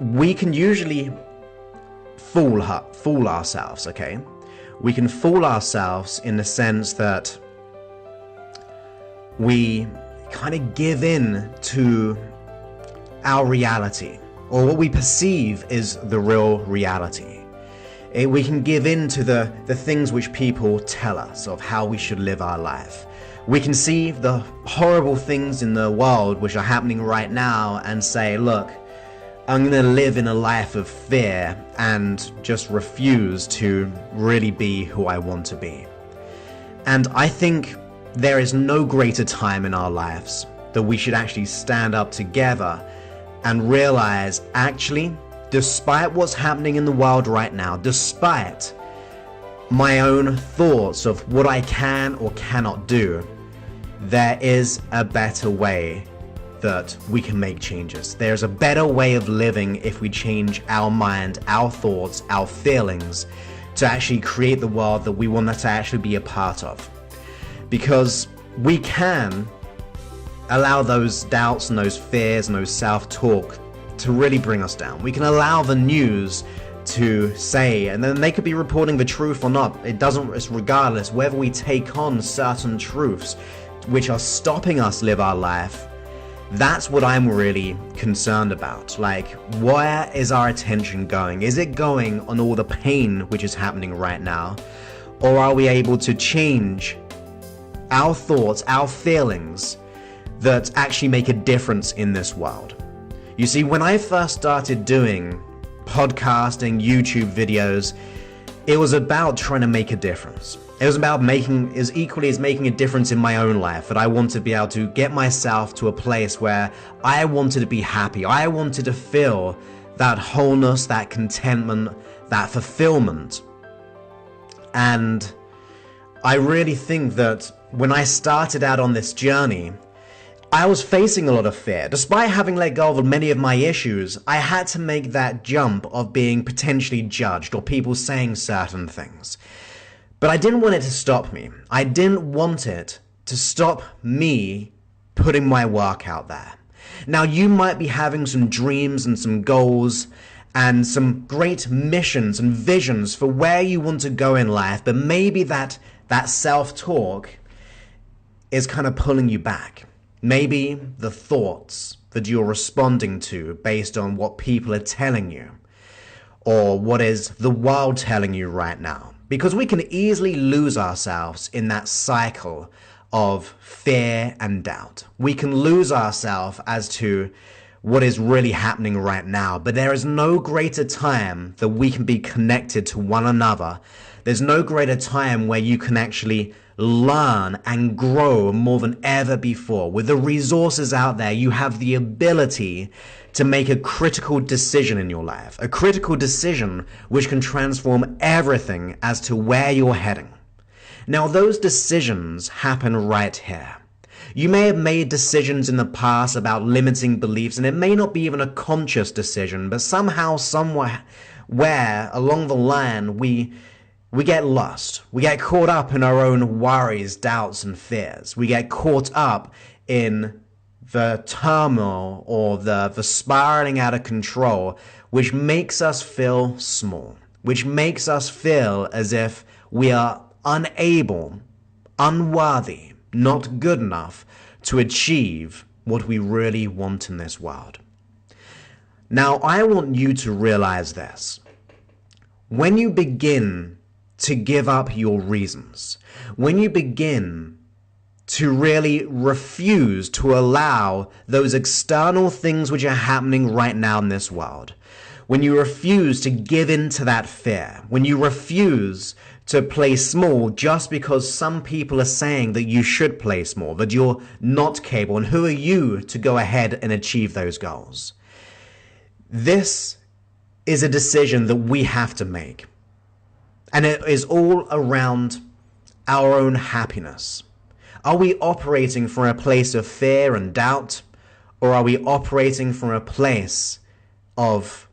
we can usually fool ourselves, okay? We can fool ourselves in the sense that we kind of give in to our reality, or what we perceive is the real reality. We can give in to the things which people tell us of how we should live our life. We can see the horrible things in the world which are happening right now and say, look, I'm going to live in a life of fear and just refuse to really be who I want to be. And I think there is no greater time in our lives that we should actually stand up together and realize, actually, despite what's happening in the world right now, despite my own thoughts of what I can or cannot do, there is a better way that we can make changes. There's a better way of living if we change our mind, our thoughts, our feelings to actually create the world that we want to actually be a part of. Because we can allow those doubts and those fears and those self-talk to really bring us down. We can allow the news to say, and then they could be reporting the truth or not. It's regardless whether we take on certain truths which are stopping us live our life. That's what I'm really concerned about. Like, where is our attention going? Is it going on all the pain which is happening right now? Or are we able to change our thoughts, our feelings that actually make a difference in this world? You see, when I first started doing podcasting, YouTube videos, it was about trying to make a difference. It was about making a difference in my own life, that I wanted to be able to get myself to a place where I wanted to be happy. I wanted to feel that wholeness, that contentment, that fulfillment. And I really think that when I started out on this journey, I was facing a lot of fear. Despite having let go of many of my issues, I had to make that jump of being potentially judged or people saying certain things. But I didn't want it to stop me. I didn't want it to stop me putting my work out there. Now, you might be having some dreams and some goals and some great missions and visions for where you want to go in life, but maybe that self-talk is kind of pulling you back. Maybe the thoughts that you're responding to based on what people are telling you, or what is the world telling you right now. Because we can easily lose ourselves in that cycle of fear and doubt. We can lose ourselves as to what is really happening right now. But there is no greater time that we can be connected to one another. There's no greater time where you can actually learn and grow more than ever before. With the resources out there, you have the ability to make a critical decision in your life. A critical decision which can transform everything as to where you're heading. Now, those decisions happen right here. You may have made decisions in the past about limiting beliefs, and it may not be even a conscious decision, but somehow, somewhere, along the line, we get lost. We get caught up in our own worries, doubts, and fears. We get caught up in the turmoil or the spiraling out of control, which makes us feel small, which makes us feel as if we are unable, unworthy, not good enough to achieve what we really want in this world. Now, I want you to realize this. When you begin to give up your reasons, when you begin to really refuse to allow those external things which are happening right now in this world, when you refuse to give in to that fear, when you refuse to play small just because some people are saying that you should play small, that you're not capable, and who are you to go ahead and achieve those goals? This is a decision that we have to make. And it is all around our own happiness. Are we operating from a place of fear and doubt, or are we operating from a place of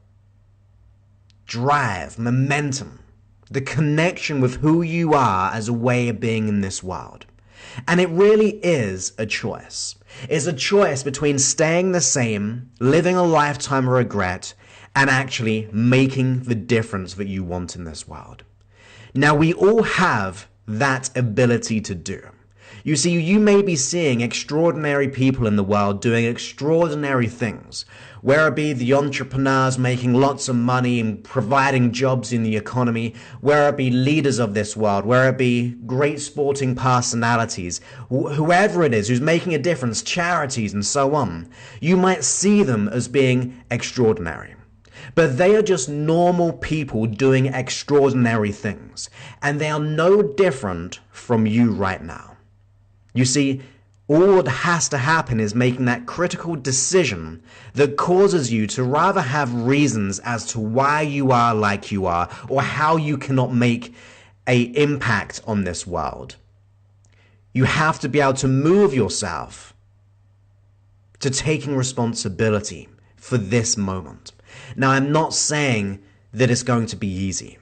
drive, momentum, the connection with who you are as a way of being in this world? And it really is a choice. It's a choice between staying the same, living a lifetime of regret, and actually making the difference that you want in this world. Now, we all have that ability to do. You see, you may be seeing extraordinary people in the world doing extraordinary things, whether it be the entrepreneurs making lots of money and providing jobs in the economy, whether it be leaders of this world, whether it be great sporting personalities, whoever it is who's making a difference, charities and so on. You might see them as being extraordinary. But they are just normal people doing extraordinary things, and they are no different from you right now. You see, all that has to happen is making that critical decision that causes you to rather have reasons as to why you are like you are, or how you cannot make an impact on this world. You have to be able to move yourself to taking responsibility for this moment. Now, I'm not saying that it's going to be easy.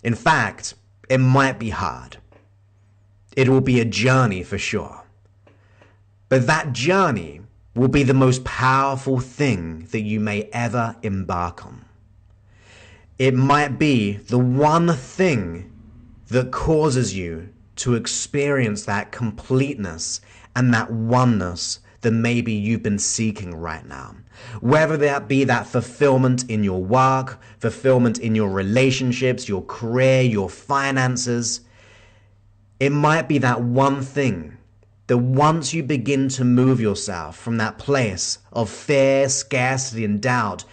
In fact, it might be hard. It will be a journey for sure. But that journey will be the most powerful thing that you may ever embark on. It might be the one thing that causes you to experience that completeness and that oneness that maybe you've been seeking right now. Whether that be that fulfillment in your work, fulfillment in your relationships, your career, your finances. It might be that one thing that once you begin to move yourself from that place of fear, scarcity, and doubt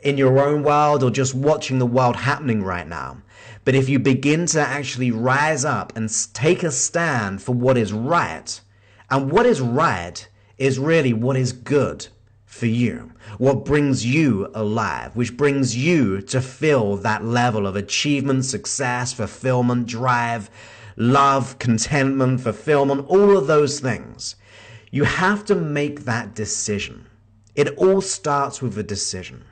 in your own world or just watching the world happening right now, but if you begin to actually rise up and take a stand for what is right, and what is right is really what is good for you, what brings you alive, which brings you to feel that level of achievement, success, fulfillment, drive, love, contentment, fulfillment, all of those things. You have to make that decision. It all starts with a decision.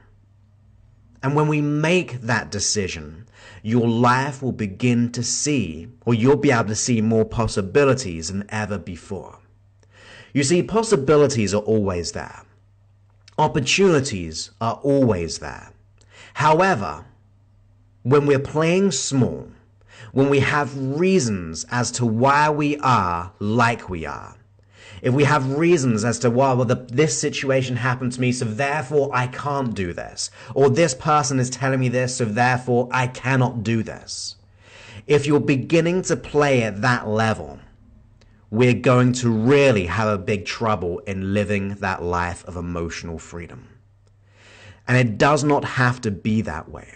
And when we make that decision, your life will begin to see, or you'll be able to see more possibilities than ever before. You see, possibilities are always there. Opportunities are always there. However, when we're playing small, when we have reasons as to why we are like we are, if we have reasons as to why, this situation happened to me, so therefore I can't do this, or this person is telling me this, so therefore I cannot do this. If you're beginning to play at that level, we're going to really have a big trouble in living that life of emotional freedom. And it does not have to be that way.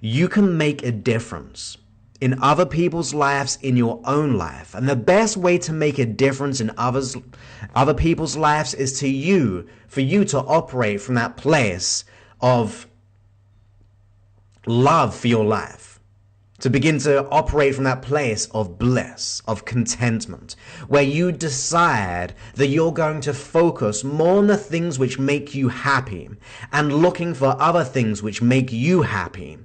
You can make a difference in other people's lives, in your own life. And the best way to make a difference in other people's lives is for you to operate from that place of love for your life. To begin to operate from that place of bliss, of contentment, where you decide that you're going to focus more on the things which make you happy and looking for other things which make you happy.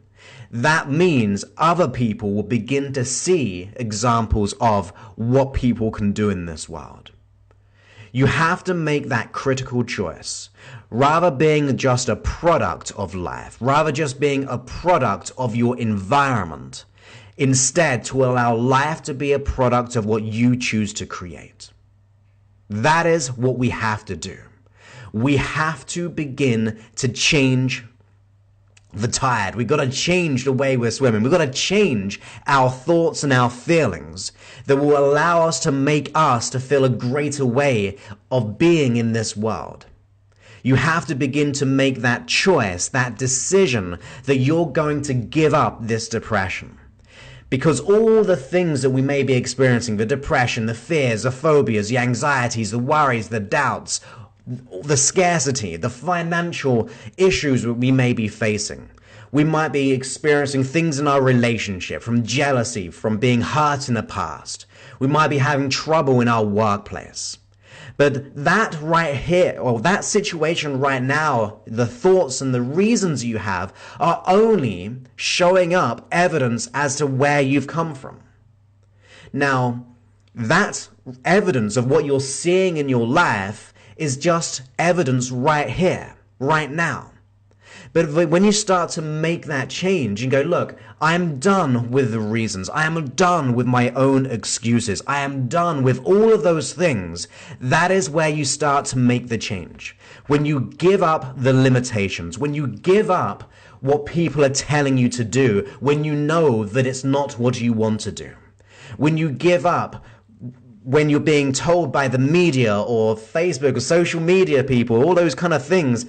That means other people will begin to see examples of what people can do in this world. You have to make that critical choice. Rather being just a product of life, rather just being a product of your environment, instead to allow life to be a product of what you choose to create. That is what we have to do. We have to begin to change the tide. We've got to change the way we're swimming. We've got to change our thoughts and our feelings that will allow us to make us to feel a greater way of being in this world. You have to begin to make that choice, that decision that you're going to give up this depression. Because all the things that we may be experiencing, the depression, the fears, the phobias, the anxieties, the worries, the doubts, the scarcity, the financial issues that we may be facing. We might be experiencing things in our relationship, from jealousy, from being hurt in the past. We might be having trouble in our workplace. But that right here, or that situation right now, the thoughts and the reasons you have are only showing up evidence as to where you've come from. Now, that evidence of what you're seeing in your life is just evidence right here, right now. But when you start to make that change and go, look, I am done with the reasons. I am done with my own excuses. I am done with all of those things. That is where you start to make the change. When you give up the limitations, when you give up what people are telling you to do, when you know that it's not what you want to do, when you give up when you're being told by the media or Facebook or social media people, all those kind of things,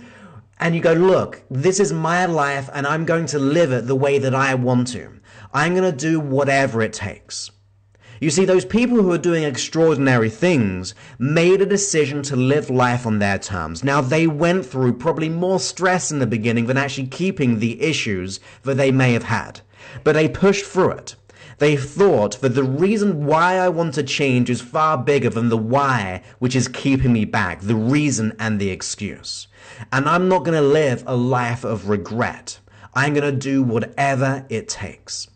and you go, look, this is my life and I'm going to live it the way that I want to. I'm going to do whatever it takes. You see, those people who are doing extraordinary things made a decision to live life on their terms. Now, they went through probably more stress in the beginning than actually keeping the issues that they may have had. But they pushed through it. They thought that the reason why I want to change is far bigger than the why, which is keeping me back, the reason and the excuse. And I'm not going to live a life of regret. I'm going to do whatever it takes.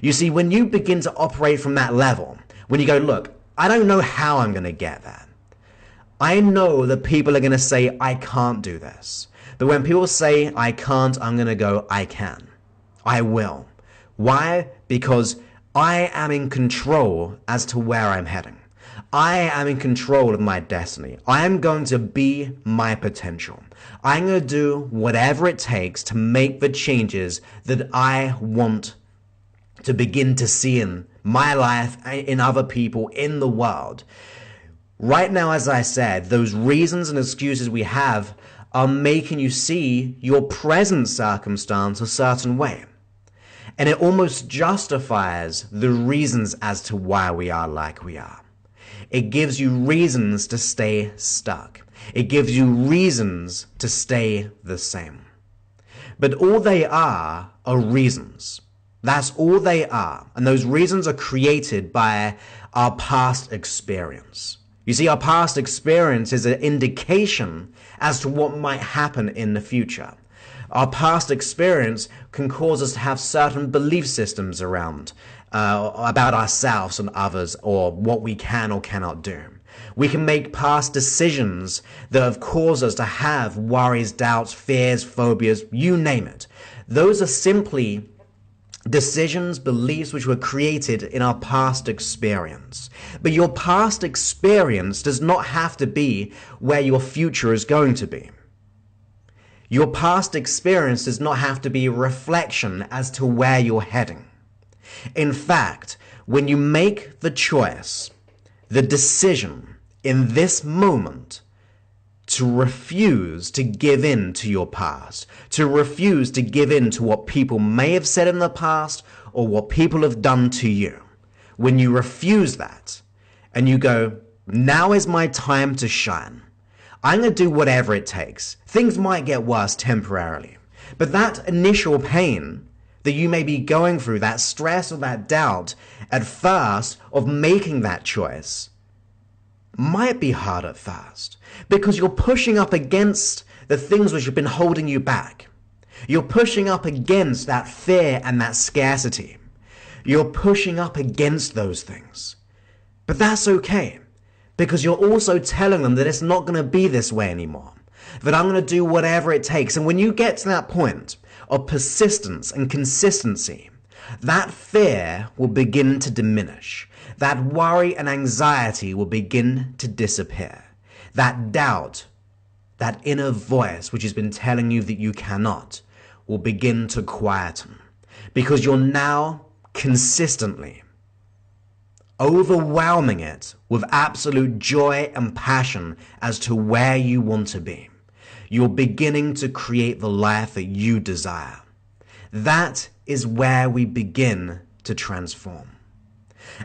You see, when you begin to operate from that level, when you go, look, I don't know how I'm going to get there. I know that people are going to say, I can't do this. But when people say, I can't, I'm going to go, I can. I will. Why? Because I am in control as to where I'm heading. I am in control of my destiny. I am going to be my potential. I'm going to do whatever it takes to make the changes that I want to begin to see in my life, in other people, in the world. Right now, as I said, those reasons and excuses we have are making you see your present circumstance a certain way. And it almost justifies the reasons as to why we are like we are. It gives you reasons to stay stuck. It gives you reasons to stay the same. But all they are reasons. That's all they are. And those reasons are created by our past experience. You see, our past experience is an indication as to what might happen in the future. Our past experience can cause us to have certain belief systems around about ourselves and others, or what we can or cannot do. We can make past decisions that have caused us to have worries, doubts, fears, phobias, you name it. Those are simply decisions, beliefs which were created in our past experience. But your past experience does not have to be where your future is going to be. Your past experience does not have to be a reflection as to where you're heading. In fact, when you make the choice, the decision in this moment to refuse to give in to your past, to refuse to give in to what people may have said in the past or what people have done to you, when you refuse that and you go, now is my time to shine. I'm going to do whatever it takes. Things might get worse temporarily, but that initial pain that you may be going through, that stress or that doubt at first of making that choice, might be hard at first because you're pushing up against the things which have been holding you back. You're pushing up against that fear and that scarcity. You're pushing up against those things. But that's okay, because you're also telling them that it's not going to be this way anymore, that I'm going to do whatever it takes. And when you get to that point of persistence and consistency, that fear will begin to diminish. That worry and anxiety will begin to disappear. That doubt, that inner voice which has been telling you that you cannot, will begin to quieten, because you're now consistently overwhelming it with absolute joy and passion as to where you want to be. You're beginning to create the life that you desire. That is where we begin to transform.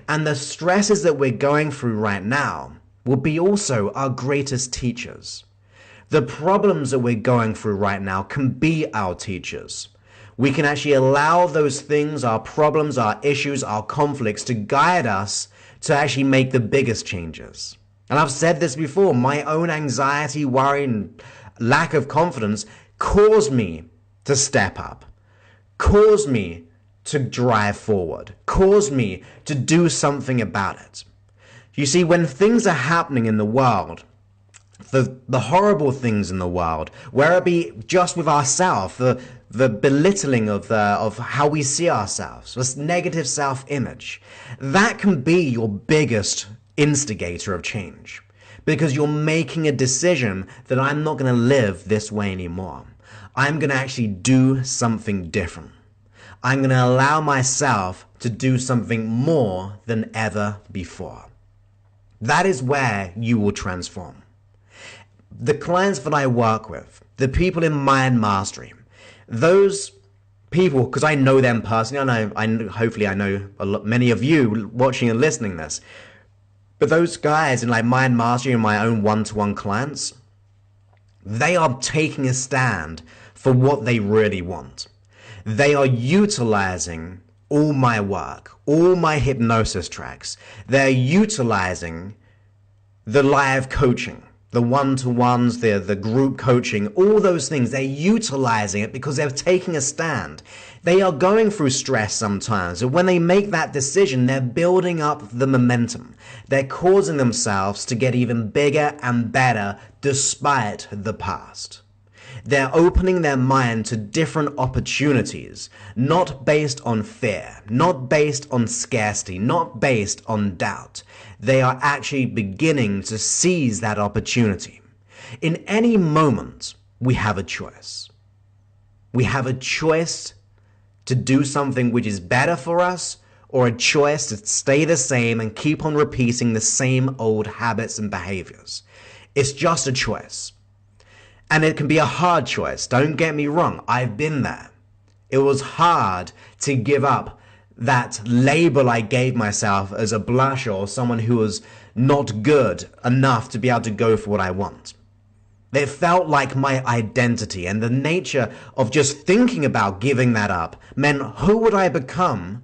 And the stresses that we're going through right now will be also our greatest teachers. The problems that we're going through right now can be our teachers. We can actually allow those things, our problems, our issues, our conflicts, to guide us to actually make the biggest changes. And I've said this before, my own anxiety, worry, and lack of confidence caused me to step up, caused me to drive forward, caused me to do something about it. You see, when things are happening in the world, the horrible things in the world, whether it be just with ourselves, the belittling of how we see ourselves, this negative self-image, that can be your biggest instigator of change. Because you're making a decision that I'm not going to live this way anymore. I'm going to actually do something different. I'm going to allow myself to do something more than ever before. That is where you will transform. The clients that I work with, the people in Mind Mastery, those people, because I know them personally, hopefully I know many of you watching and listening to this, but those guys in like Mind Mastery and my own one-to-one clients, they are taking a stand for what they really want. They are utilizing all my work, all my hypnosis tracks. They're utilizing the live coaching, the one-to-ones, the group coaching, all those things. They're utilizing it because they're taking a stand. They are going through stress sometimes, and when they make that decision, they're building up the momentum. They're causing themselves to get even bigger and better despite the past. They're opening their mind to different opportunities, not based on fear, not based on scarcity, not based on doubt. They are actually beginning to seize that opportunity. In any moment, we have a choice. We have a choice to do something which is better for us, or a choice to stay the same and keep on repeating the same old habits and behaviors. It's just a choice. And it can be a hard choice. Don't get me wrong. I've been there. It was hard to give up that label I gave myself as a blusher or someone who was not good enough to be able to go for what I want. It felt like my identity, and the nature of just thinking about giving that up meant who would I become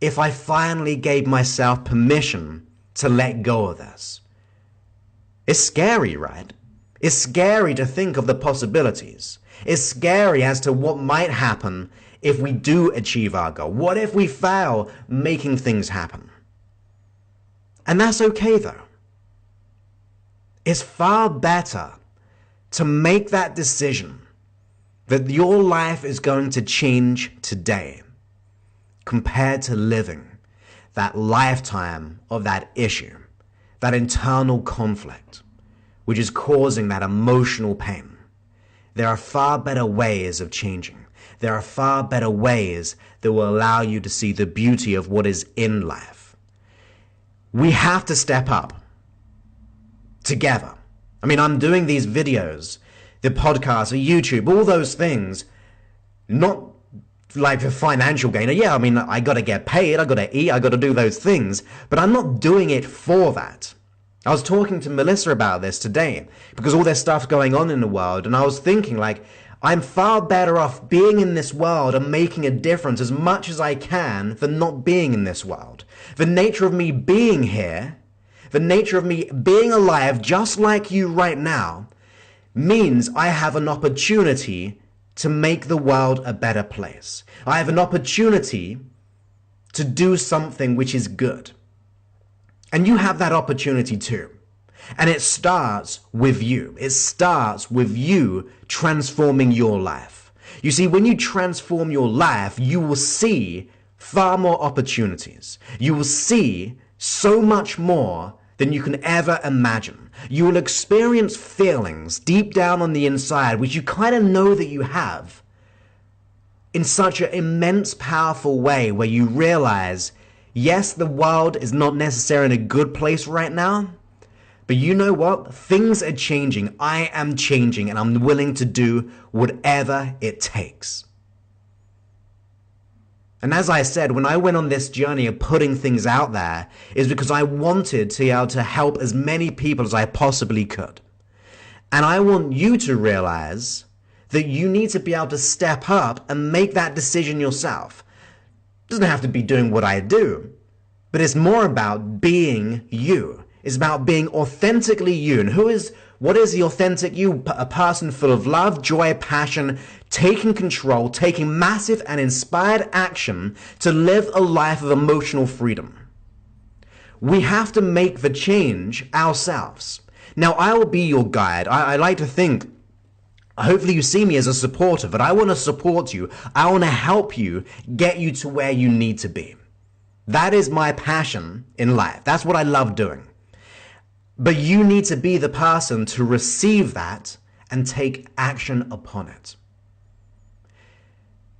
if I finally gave myself permission to let go of this? It's scary, right? It's scary to think of the possibilities. It's scary as to what might happen if we do achieve our goal. What if we fail making things happen? And that's okay though. It's far better to make that decision that your life is going to change today compared to living that lifetime of that issue, that internal conflict, which is causing that emotional pain. There are far better ways of changing. There are far better ways that will allow you to see the beauty of what is in life. We have to step up together. I mean, I'm doing these videos, the podcast, the YouTube, all those things, not like for financial gain. Yeah, I mean, I got to get paid, I got to eat, I got to do those things, but I'm not doing it for that. I was talking to Melissa about this today because all this stuff's going on in the world, and I was thinking like, I'm far better off being in this world and making a difference as much as I can than not being in this world. The nature of me being here, the nature of me being alive just like you right now, means I have an opportunity to make the world a better place. I have an opportunity to do something which is good. And you have that opportunity too. And it starts with you. It starts with you transforming your life. You see, when you transform your life, you will see far more opportunities. You will see so much more than you can ever imagine. You will experience feelings deep down on the inside, which you kind of know that you have, in such an immense, powerful way where you realize, yes, the world is not necessarily in a good place right now, but you know what? Things are changing. I am changing, and I'm willing to do whatever it takes. And as I said, when I went on this journey of putting things out there, is because I wanted to be able to help as many people as I possibly could. And I want you to realize that you need to be able to step up and make that decision yourself. It doesn't have to be doing what I do, but it's more about being you. It's about being authentically you. And what is the authentic you? A person full of love, joy, passion, taking control, taking massive and inspired action to live a life of emotional freedom. We have to make the change ourselves. Now, I will be your guide. I like to think, hopefully you see me as a supporter, but I want to support you. I want to help you get you to where you need to be. That is my passion in life. That's what I love doing. But you need to be the person to receive that and take action upon it.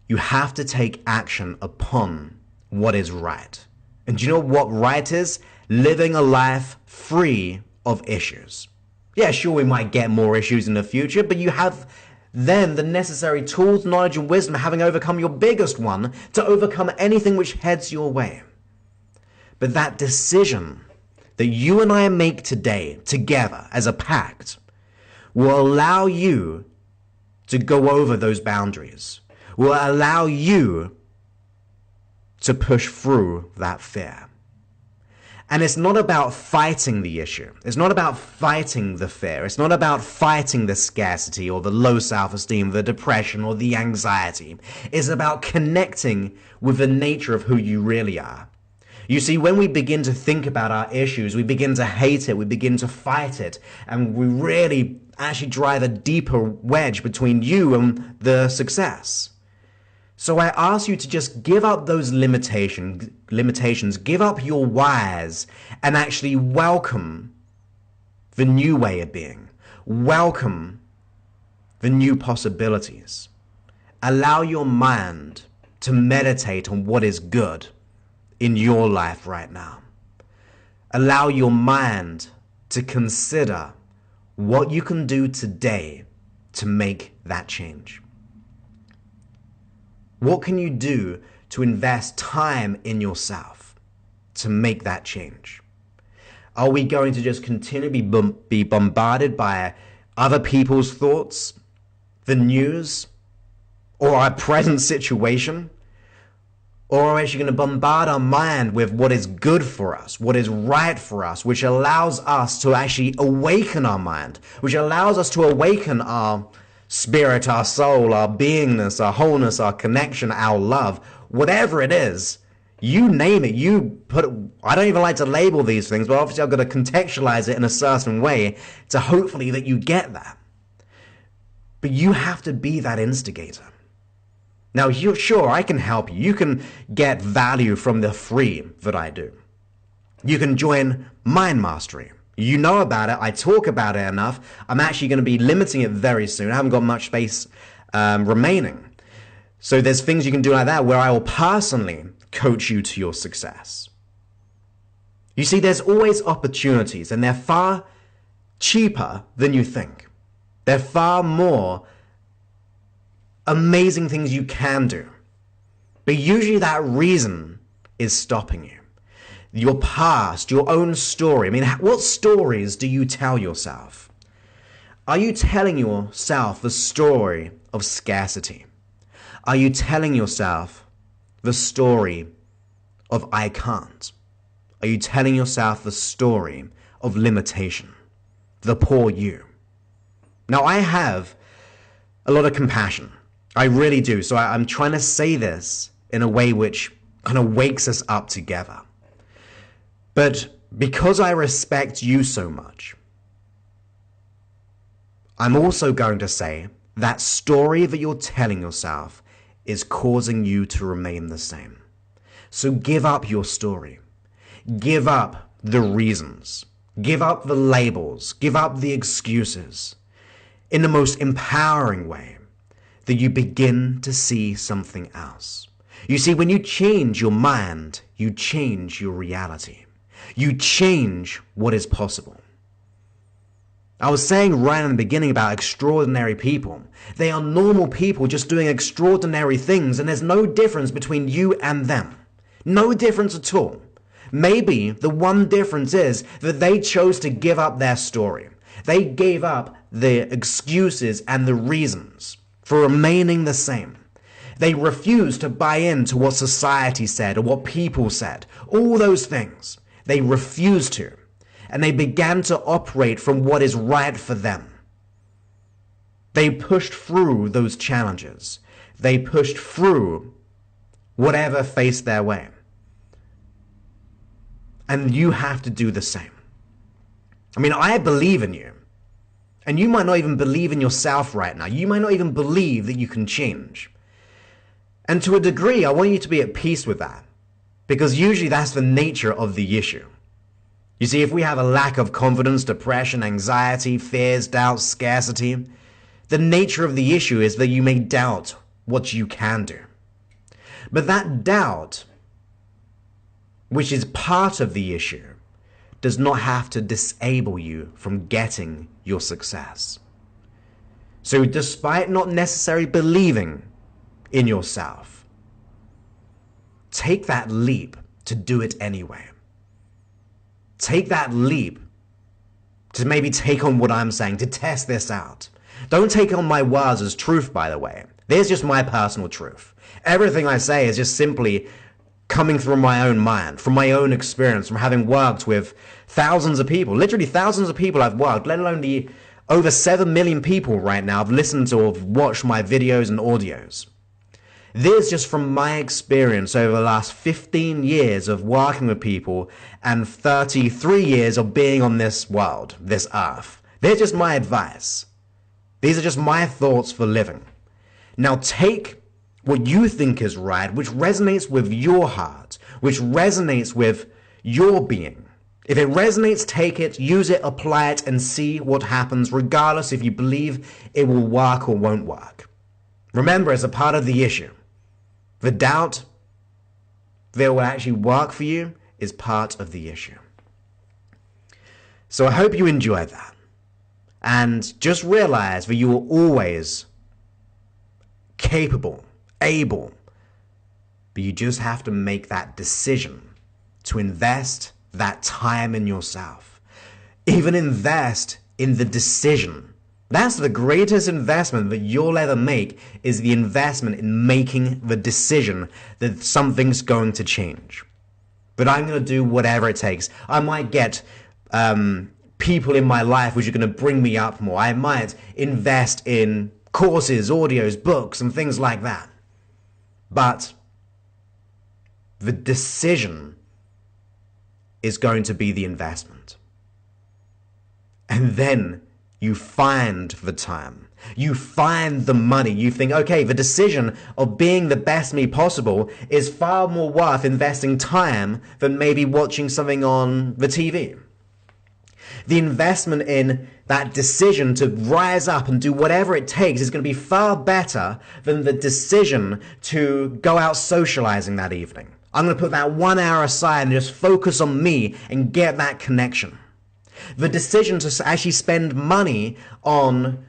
You have to take action upon what is right. And do you know what right is? Living a life free of issues. Yeah, sure, we might get more issues in the future, but you have then the necessary tools, knowledge, and wisdom, having overcome your biggest one, to overcome anything which heads your way. But that decision that you and I make today, together, as a pact, will allow you to go over those boundaries, will allow you to push through that fear. And it's not about fighting the issue. It's not about fighting the fear. It's not about fighting the scarcity or the low self-esteem, the depression or the anxiety. It's about connecting with the nature of who you really are. You see, when we begin to think about our issues, we begin to hate it, we begin to fight it, and we really actually drive a deeper wedge between you and the success. So I ask you to just give up those limitations, give up your whys, and actually welcome the new way of being. Welcome the new possibilities. Allow your mind to meditate on what is good in your life right now. Allow your mind to consider what you can do today to make that change. What can you do to invest time in yourself to make that change? Are we going to just continually be bombarded by other people's thoughts, the news, or our present situation? Or are we actually going to bombard our mind with what is good for us, what is right for us, which allows us to actually awaken our mind, which allows us to awaken our spirit, our soul, our beingness, our wholeness, our connection, our love, whatever it is, you name it, you put it. I don't even like to label these things, but obviously I've got to contextualize it in a certain way to hopefully that you get that. But you have to be that instigator. Now, you're sure I can help you. You can get value from the free that I do. You can join Mind Mastery. You know about it. I talk about it enough. I'm actually going to be limiting it very soon. I haven't got much space remaining. So there's things you can do like that where I will personally coach you to your success. You see, there's always opportunities, and they're far cheaper than you think. They're far more amazing things you can do. But usually that reason is stopping you. Your past, your own story. I mean, what stories do you tell yourself? Are you telling yourself the story of scarcity? Are you telling yourself the story of I can't? Are you telling yourself the story of limitation, the poor you? Now, I have a lot of compassion. I really do. So I'm trying to say this in a way which kind of wakes us up together. But because I respect you so much, I'm also going to say that story that you're telling yourself is causing you to remain the same. So give up your story. Give up the reasons. Give up the labels. Give up the excuses in the most empowering way, that you begin to see something else. You see, when you change your mind, you change your reality. You change what is possible. I was saying right in the beginning about extraordinary people. They are normal people just doing extraordinary things, and there's no difference between you and them. No difference at all. Maybe the one difference is that they chose to give up their story. They gave up the excuses and the reasons for remaining the same. They refused to buy into what society said or what people said. All those things. They refused to. And they began to operate from what is right for them. They pushed through those challenges. They pushed through whatever faced their way. And you have to do the same. I mean, I believe in you. And you might not even believe in yourself right now. You might not even believe that you can change. And to a degree, I want you to be at peace with that. Because usually that's the nature of the issue. You see, if we have a lack of confidence, depression, anxiety, fears, doubts, scarcity, the nature of the issue is that you may doubt what you can do. But that doubt, which is part of the issue, does not have to disable you from getting your success. So despite not necessarily believing in yourself, take that leap to do it anyway. Take that leap to maybe take on what I'm saying, to test this out. Don't take on my words as truth, by the way. There's just my personal truth. Everything I say is just simply coming from my own mind, from my own experience, from having worked with thousands of people, literally thousands of people I've worked, let alone the over 7 million people right now have listened to or watched my videos and audios. This is just from my experience over the last 15 years of working with people and 33 years of being on this world, this earth. They're just my advice. These are just my thoughts for living. Now take what you think is right, which resonates with your heart, which resonates with your being. If it resonates, take it, use it, apply it, and see what happens, regardless if you believe it will work or won't work. Remember, it's a part of the issue. The doubt that it will actually work for you is part of the issue. So I hope you enjoyed that. And just realize that you are always capable, able, but you just have to make that decision to invest that time in yourself. Even invest in the decision. That's the greatest investment that you'll ever make, is the investment in making the decision that something's going to change. But I'm going to do whatever it takes. I might get people in my life which are going to bring me up more. I might invest in courses, audios, books, and things like that. But the decision is going to be the investment. And then you find the time. You find the money. You think, okay, the decision of being the best me possible is far more worth investing time than maybe watching something on the TV. The investment in that decision to rise up and do whatever it takes is going to be far better than the decision to go out socializing that evening. I'm going to put that 1 hour aside and just focus on me and get that connection. The decision to actually spend money on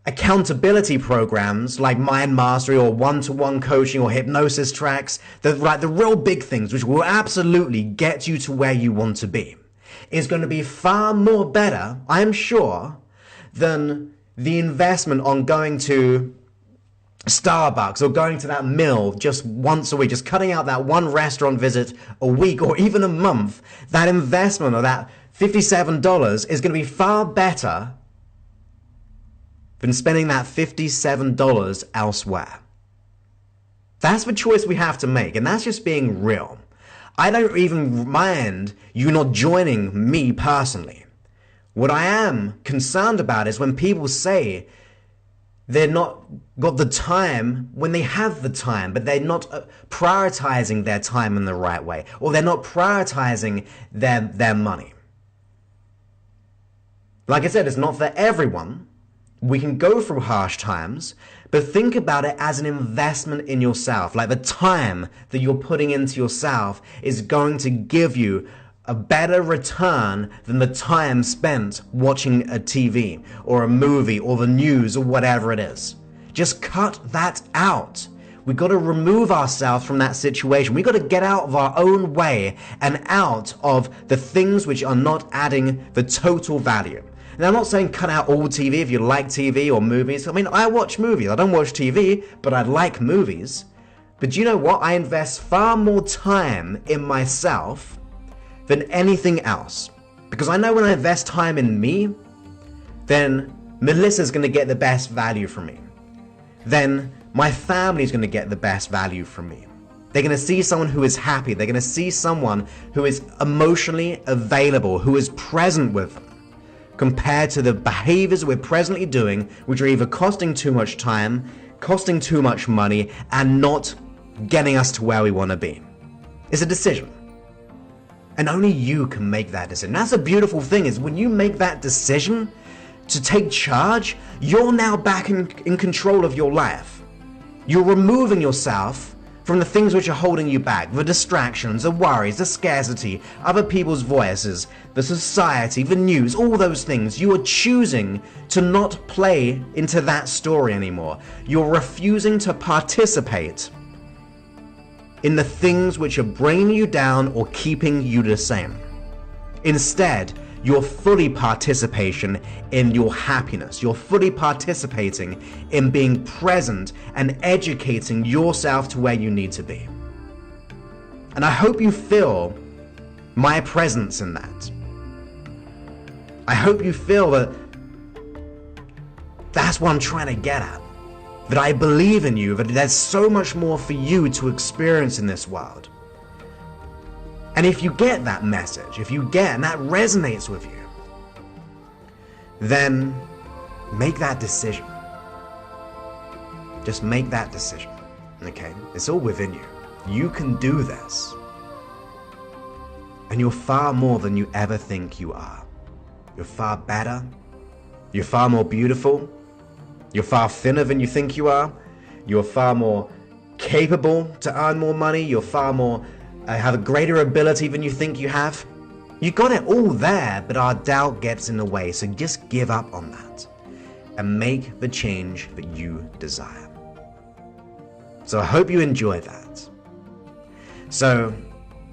accountability programs like mind mastery or one-to-one coaching or hypnosis tracks, the real big things which will absolutely get you to where you want to be, is going to be far more better, I'm sure, than the investment on going to Starbucks or going to that meal just once a week, just cutting out that one restaurant visit a week or even a month. That investment of that $57 is going to be far better than spending that $57 elsewhere. That's the choice we have to make, and that's just being real. I don't even mind you not joining me personally. What I am concerned about is when people say they're not got the time when they have the time, but they're not prioritizing their time in the right way, or they're not prioritizing their money. Like I said, it's not for everyone. We can go through harsh times, but think about it as an investment in yourself. Like the time that you're putting into yourself is going to give you a better return than the time spent watching a TV or a movie or the news or whatever it is. Just cut that out. We got to remove ourselves from that situation. We got to get out of our own way and out of the things which are not adding the total value. Now, I'm not saying cut out all TV if you like TV or movies. I mean, I watch movies. I don't watch TV, but I like movies. But you know what? I invest far more time in myself than anything else. Because I know when I invest time in me, then Melissa's going to get the best value from me. Then my family's going to get the best value from me. They're going to see someone who is happy. They're going to see someone who is emotionally available, who is present with them. compared to the behaviors we're presently doing, which are either costing too much time, costing too much money, and not getting us to where we want to be. It's a decision. And only you can make that decision. That's a beautiful thing, is when you make that decision to take charge, you're now back in control of your life. You're removing yourself from the things which are holding you back, the distractions, the worries, the scarcity, other people's voices, the society, the news, all those things. You are choosing to not play into that story anymore. You're refusing to participate in the things which are bringing you down or keeping you the same. Instead, you're fully participation in your happiness. You're fully participating in being present and educating yourself to where you need to be. And I hope you feel my presence in that. I hope you feel that that's what I'm trying to get at. That I believe in you, that there's so much more for you to experience in this world. And if you get that message, if you get, and that resonates with you, then make that decision. Just make that decision, okay? It's all within you. You can do this. And you're far more than you ever think you are. You're far better. You're far more beautiful. You're far thinner than you think you are. You're far more capable to earn more money. You're far more have a greater ability than you think you have. You got it all there, but our doubt gets in the way. So just give up on that and make the change that you desire. So I hope you enjoy that. So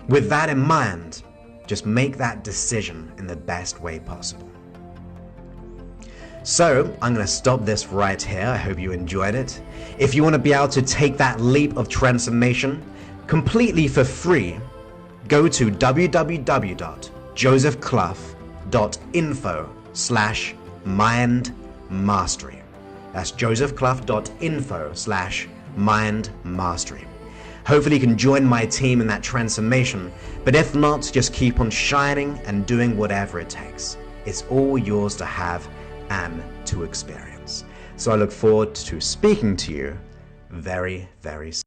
with that in mind, just make that decision in the best way possible. So I'm going to stop this right here. I hope you enjoyed it. If you want to be able to take that leap of transformation completely for free, go to www.josephclough.info/mind-mastery. That's josephclough.info/mind-mastery. Hopefully you can join my team in that transformation, but if not, just keep on shining and doing whatever it takes. It's all yours to have and to experience. So I look forward to speaking to you very, very soon.